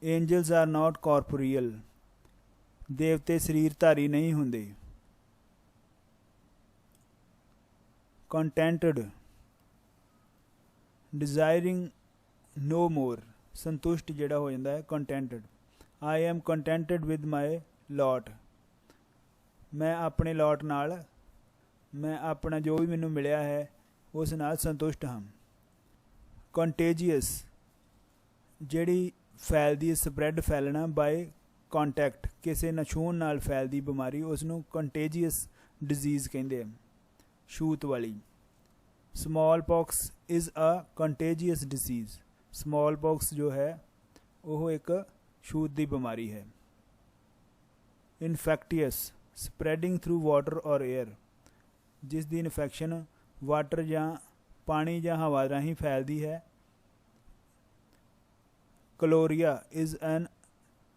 Angels are not corporeal, देवते शरीरधारी नहीं हुंदे। कंटेंटेड, डिजायरिंग नो मोर, संतुष्ट जिहड़ा हो जाता है contented. I am contented with my lot, मैं अपने लॉट नाल, मैं अपना जो भी मैनू मिलिया है उस नाल संतुष्ट हाँ। कंटेजियस, जिहड़ी फैलदी, स्प्रैड फैलना बाय कॉन्टैक्ट, किसी नछून नाल फैलदी बीमारी उसनूं कंटेजियस डिजीज़ कहंदे आ, छूत वाली। Small pox is a contagious disease, small pox जो है वह एक छूत की बीमारी है। इनफैक्टियस, स्प्रैडिंग थ्रू वाटर और एयर, जिस दी इन्फैक्शन वाटर या पानी या हवा राही फैलती है। कलोरिया इज़ एन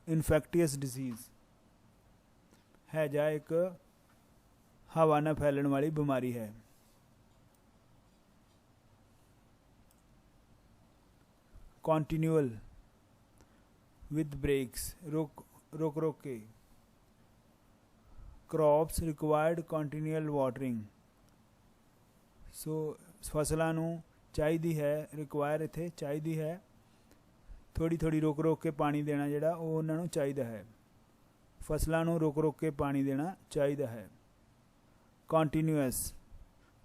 इनफैक्टियस डिजीज़, हैजा एक हवा ना फैलन वाली बीमारी है। कॉन्टीन्यूअल विद ब्रेक्स, रुक रुक रुक के। क्रॉप्स रिक्वायर्ड कॉन्टीन्यूअल वाटरिंग, सो फसलों नूं चाहिदी है, रिक्वायर इत्थे चाहिदी है, थोड़ी थोड़ी रोक रोक के पानी देना जिहड़ा वो उन्हां नूं चाहीदा है, फसलों नूं रोक रोक के पानी देना चाहीदा है। कॉन्टीन्यूअस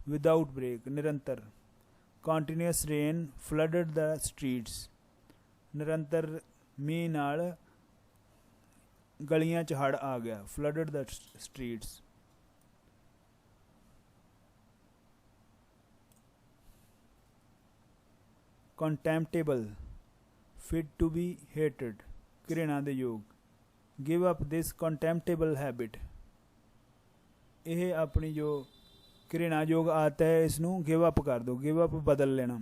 विदाउट ब्रेक, निरंतर। Continuous rain flooded the streets, निरंतर मींह नाल गलियां च हड़ आ गया, flooded the streets. Contemptible, fit to be hated, घृणा दे योग। Give up this contemptible habit, यह अपनी जो घृणा योग आदत है इसनूं गिव अप कर दो, गिव अप बदल लेना,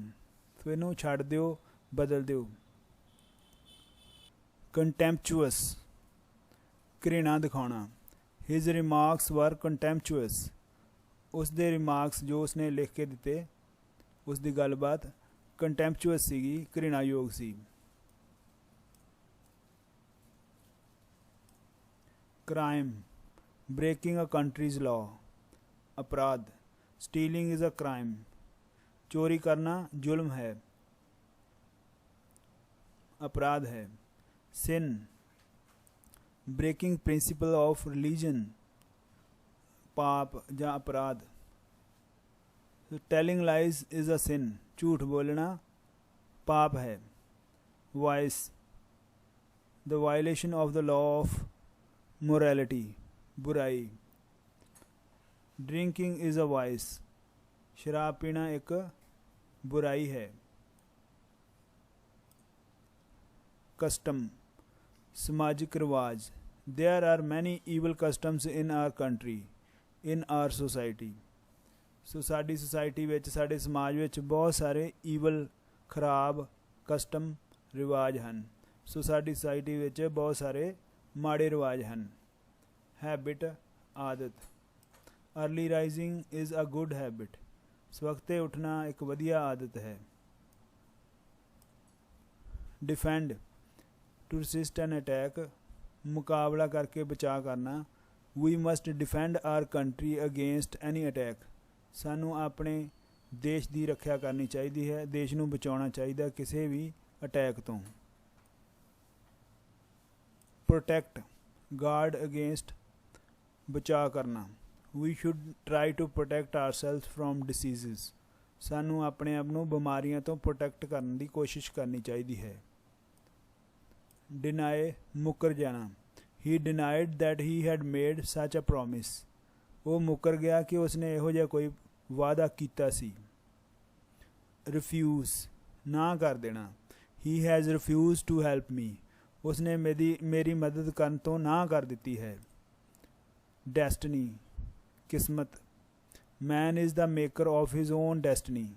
तो इनू छड़ दिओ, बदल दिओ। कंटेम्पचुअस, घृणा दिखाना। हिज रिमार्क्स वर कंटेम्पचुअस, उसके रिमार्क्स जो उसने लिख के दिते, उसकी गलबात कंटेम्पचुअस सीगी, घृणा योग सी। Crime, breaking a country's law, अपराध। स्टीलिंग इज़ अ क्राइम, चोरी करना जुल्म है, अपराध है। Sin, breaking principle of religion, पाप या अपराध। Telling lies is a sin, झूठ बोलना पाप है। Vice, the violation of the law of morality, बुराई। ड्रिंकिंग इज़ अ वाइस, शराब पीना एक बुराई है। कस्टम, समाजिक रिवाज। There are many evil customs in our country, in our society. So sari society which, साडे समाज विच बहुत सारे ईवल, खराब कस्टम रिवाज हैं। सो साडी सोसाइटी विच बहुत सारे माड़े रिवाज हैं। हैबिट, आदत। Early rising is a good habit, सवखते उठना एक वधिया आदत है। Defend, to resist an attack, मुकाबला करके बचाव करना। We must defend our country against any attack, सानू अपने देश की रक्षा करनी चाहिए है, देश नू बचाना चाहिए किसी भी अटैक तो। प्रोटैक्ट, गार्ड अगेंस्ट, बचाव करना। We should try to protect our self from disease, सानू अपने आप नू बीमारियां तो प्रोटैक्ट करने की कोशिश करनी चाहिए है। डिनाए, मुकर जाना। ही denied that he had made such a promise, वो मुकर गया कि उसने इहो जिहा कोई वादा कीता सी। रिफ्यूज़, ना कर देना। He has refused to help me, उसने मेरी मदद करन तो ना कर दी है। डेस्टिनी, किस्मत। Man is the maker of his own destiny,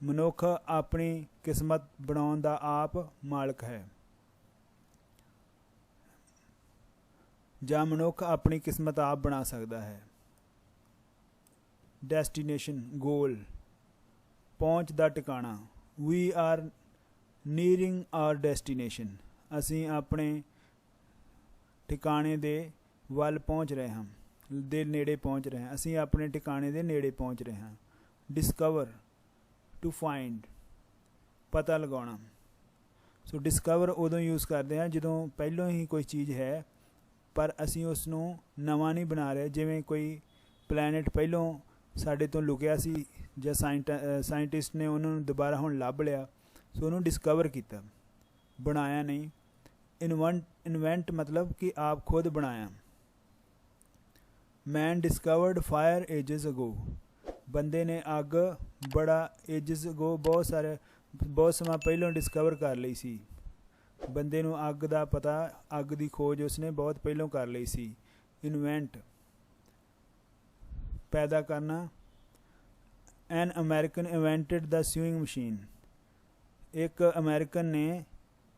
मनुख अपनी किस्मत बनाउण दा आप मालक है, जां मनुख अपनी किस्मत आप बना सकता है। डेस्टिनेशन, गोल, पहुँच दा टिकाणा। वी आर नीयरिंग आर डेस्टिनेशन, ਅਸੀਂ ਆਪਣੇ ਟਿਕਾਣੇ ਦੇ ਵੱਲ ਪਹੁੰਚ ਰਹੇ ਹਾਂ, ਦੇ ਨੇੜੇ ਪਹੁੰਚ ਰਹੇ ਹਾਂ। ਅਸੀਂ ਆਪਣੇ ਟਿਕਾਣੇ ਦੇ ਨੇੜੇ ਪਹੁੰਚ ਰਹੇ ਹਾਂ। ਡਿਸਕਵਰ, ਟੂ ਫਾਈਂਡ, ਪਤਾ ਲਗਾਉਣਾ। ਸੋ ਡਿਸਕਵਰ ਉਦੋਂ ਯੂਜ਼ ਕਰਦੇ ਹਾਂ ਜਦੋਂ ਪਹਿਲੋਂ ਹੀ ਕੋਈ ਚੀਜ਼ ਹੈ ਪਰ ਅਸੀਂ ਉਸ ਨੂੰ ਨਵਾਂ ਨਹੀਂ ਬਣਾ ਰਹੇ। ਜਿਵੇਂ ਕੋਈ ਪਲੈਨਟ ਪਹਿਲੋਂ ਸਾਡੇ ਤੋਂ ਲੁਕਿਆ ਸੀ ਜਾਂ ਸਾਇੰਟਿਸਟ ਨੇ ਉਹਨਾਂ ਨੂੰ ਦੁਬਾਰਾ ਹੁਣ ਲੱਭ ਲਿਆ, ਸੋ ਉਹਨੂੰ ਡਿਸਕਵਰ ਕੀਤਾ, ਬਣਾਇਆ ਨਹੀਂ। ਇਨਵੈਂਟ ਮਤਲਬ ਕਿ ਆਪ ਖੁਦ ਬਣਾਇਆ। ਮੈਨ ਡਿਸਕਵਰਡ ਫਾਇਰ ਏਜਸ ਅਗੋ, ਬੰਦੇ ਨੇ ਅੱਗ ਬੜਾ ਏਜਸ ਅਗੋ ਬਹੁਤ ਸਮਾਂ ਪਹਿਲਾਂ ਡਿਸਕਵਰ ਕਰ ਲਈ ਸੀ। ਬੰਦੇ ਨੂੰ ਅੱਗ ਦਾ ਪਤਾ, ਅੱਗ ਦੀ ਖੋਜ ਉਸਨੇ ਬਹੁਤ ਪਹਿਲਾਂ ਕਰ ਲਈ ਸੀ। ਇਨਵੈਂਟ, ਪੈਦਾ ਕਰਨਾ। ਐਨ ਅਮੈਰੀਕਨ ਇਨਵੈਂਟਡ ਦ ਸਿਊਇੰਗ ਮਸ਼ੀਨ, ਇੱਕ ਅਮੈਰੀਕਨ ਨੇ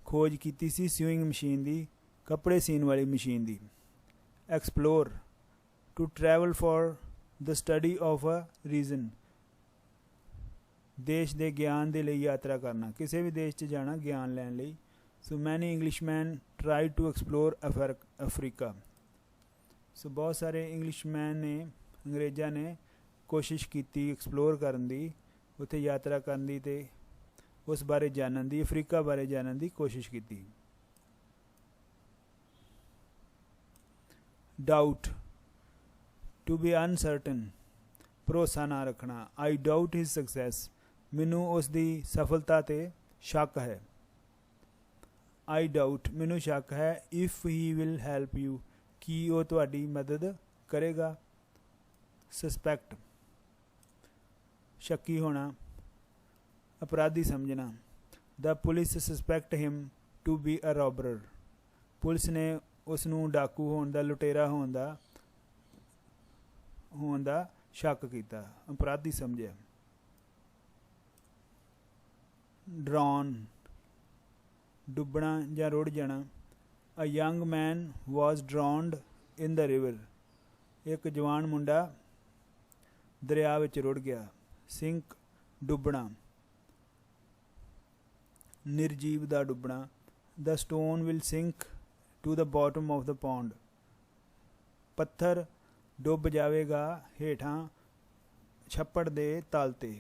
ਖੋਜ ਕੀਤੀ ਸੀ ਸਿਊਇੰਗ ਮਸ਼ੀਨ ਦੀ, ਕੱਪੜੇ ਸੀਨ ਵਾਲੀ ਮਸ਼ੀਨ ਦੀ। Explore, to travel for the study of a region, ਦੇਸ਼ ਦੇ ਗਿਆਨ ਦੇ ਲਈ ਯਾਤਰਾ ਕਰਨਾ, ਕਿਸੇ ਵੀ ਦੇਸ਼ 'ਚ ਜਾਣਾ ਗਿਆਨ ਲੈਣ ਲਈ। ਸੋ ਮੈਨੀ Englishman try to explore Africa, ਸੋ ਬਹੁਤ ਸਾਰੇ ਇੰਗਲਿਸ਼ਮੈਨ ਨੇ, ਅੰਗਰੇਜ਼ਾਂ ਨੇ ਕੋਸ਼ਿਸ਼ ਕੀਤੀ ਐਕਸਪਲੋਰ ਕਰਨ ਦੀ, ਉੱਥੇ ਯਾਤਰਾ ਕਰਨ ਦੀ ਅਤੇ ਉਸ ਬਾਰੇ ਜਾਣਨ ਦੀ, ਅਫਰੀਕਾ ਬਾਰੇ ਜਾਣਨ ਦੀ ਕੋਸ਼ਿਸ਼ ਕੀਤੀ। ਡਾਊਟ, ਟੂ ਬੀ ਅਨਸਰਟਨ, ਭਰੋਸਾ ਨਾ ਰੱਖਣਾ। ਆਈ ਡਾਊਟ ਹਿਜ਼ ਸਕਸੈਸ, ਮੈਨੂੰ ਉਸ ਦੀ ਸਫਲਤਾ 'ਤੇ ਸ਼ੱਕ ਹੈ। ਆਈ ਡਾਊਟ, ਮੈਨੂੰ ਸ਼ੱਕ ਹੈ। If he will help you, ਕੀ ਉਹ ਤੁਹਾਡੀ ਮਦਦ ਕਰੇਗਾ। ਸਸਪੈਕਟ, ਸ਼ੱਕੀ ਹੋਣਾ, ਅਪਰਾਧੀ ਸਮਝਣਾ। The police suspect him to be a robber, police ਨੇ ਉਸ ਨੂੰ ਡਾਕੂ ਹੋਣ ਦਾ, ਲੁਟੇਰਾ ਹੋਣ ਦਾ ਸ਼ੱਕ ਕੀਤਾ, ਅਪਰਾਧੀ ਸਮਝਿਆ। ਡਰਾਉਣ, ਡੁੱਬਣਾ ਜਾਂ ਰੁੜ ਜਾਣਾ। ਅ ਯੰਗ ਮੈਨ ਵਾਜ਼ ਡਰਾਉਂਡ ਇਨ ਦ ਰਿਵਰ, ਇੱਕ ਜਵਾਨ ਮੁੰਡਾ ਦਰਿਆ ਵਿੱਚ ਰੁੜ ਗਿਆ। ਸਿੰਕ, ਡੁੱਬਣਾ, ਨਿਰਜੀਵ ਦਾ ਡੁੱਬਣਾ। The stone will sink to the bottom of the pond, ਪੱਥਰ ਡੁੱਬ ਜਾਵੇਗਾ ਹੇਠਾਂ ਛੱਪੜ ਦੇ ਤਲ 'ਤੇ।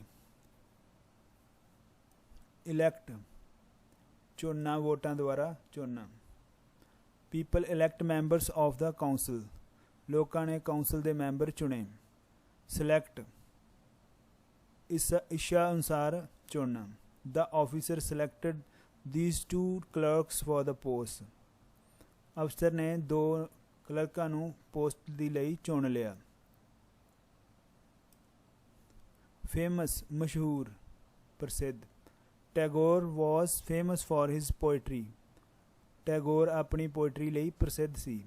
ਇਲੈਕਟ, ਚੁਣਨਾ, ਵੋਟਾਂ ਦੁਆਰਾ ਚੁਣਨਾ। People elect members of the council, ਲੋਕਾਂ ਨੇ ਕਾਊਂਸਲ ਦੇ ਮੈਂਬਰ ਚੁਣੇ। ਸਿਲੈਕਟ, ਇੱਛਾ ਅਨੁਸਾਰ ਚੁਣਨਾ। The officer selected these two clerks for the post, ਅਫਸਰ ਨੇ 2 ਕਲਰਕਾਂ ਨੂੰ ਪੋਸਟ ਦੀ ਲਈ ਚੁਣ ਲਿਆ। ਫੇਮਸ, ਮਸ਼ਹੂਰ, ਪ੍ਰਸਿੱਧ। Tagore was famous for his poetry, Tagore ਆਪਣੀ ਪੋਇਟਰੀ ਲਈ ਪ੍ਰਸਿੱਧ ਸੀ।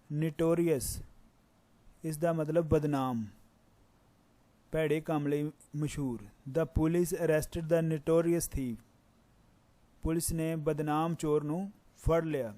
ਨਿਟੋਰੀਅਸ, ਇਸ ਦਾ ਮਤਲਬ ਬਦਨਾਮ, ਭੈੜੇ ਕੰਮ ਲਈ ਮਸ਼ਹੂਰ। The police arrested the notorious thief, police ਨੇ ਬਦਨਾਮ ਚੋਰ ਨੂੰ ਫੜ ਲਿਆ।